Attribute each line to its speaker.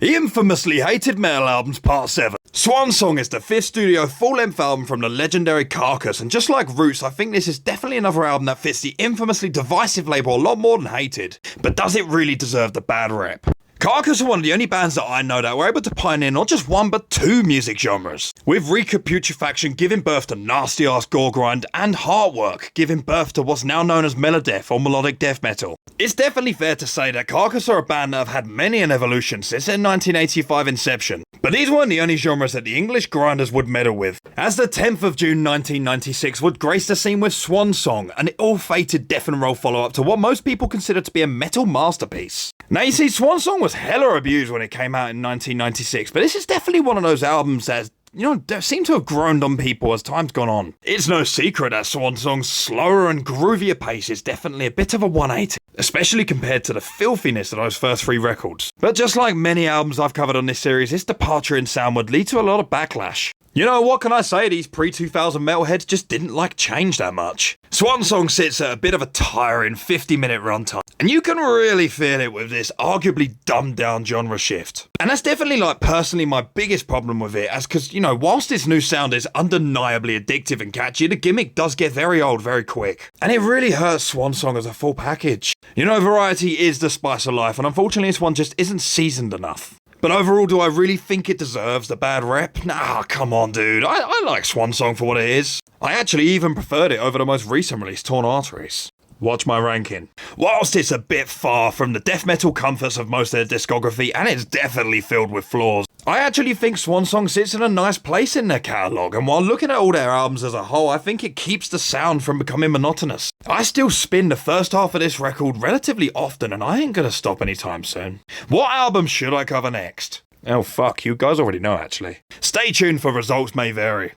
Speaker 1: Infamously Hated Metal Albums Part 7. Swansong is the 5th studio full-length album from the legendary Carcass, and just like Roots, I think this is definitely another album that fits the infamously divisive label a lot more than hated. But does it really deserve the bad rep? Carcass are one of the only bands that I know that were able to pioneer not just one but two music genres, with Putrefaction giving birth to nasty-ass gore grind and Heartwork giving birth to what's now known as melodeath or melodic death metal. It's definitely fair to say that Carcass are a band that have had many an evolution since their 1985 inception, but these weren't the only genres that the English grinders would meddle with, as the 10th of June 1996 would grace the scene with Swansong, an ill-fated death and roll follow-up to what most people consider to be a metal masterpiece. Now you see, Swansong was hella abused when it came out in 1996, but this is definitely one of those albums that, seem to have grown on people as time's gone on. It's no secret that Swansong's slower and groovier pace is definitely a bit of a 180, especially compared to the filthiness of those first three records. But just like many albums I've covered on this series, this departure in sound would lead to a lot of backlash. You know, what can I say, these pre-2000 metalheads just didn't like change that much. Swansong sits at a bit of a tiring 50-minute runtime, and you can really feel it with this arguably dumbed-down genre shift. And that's definitely, personally my biggest problem with it, as because, whilst this new sound is undeniably addictive and catchy, the gimmick does get very old very quick. And it really hurts Swansong as a full package. Variety is the spice of life, and unfortunately this one just isn't seasoned enough. But overall, do I really think it deserves the bad rep? Nah, come on, dude. I like Swansong for what it is. I actually even preferred it over the most recent release, Torn Arteries. Watch my ranking. Whilst it's a bit far from the death metal comforts of most of their discography, and it's definitely filled with flaws, I actually think Swansong sits in a nice place in their catalogue, and while looking at all their albums as a whole, I think it keeps the sound from becoming monotonous. I still spin the first half of this record relatively often, and I ain't gonna stop anytime soon. What album should I cover next? Oh fuck, you guys already know actually. Stay tuned for results may vary.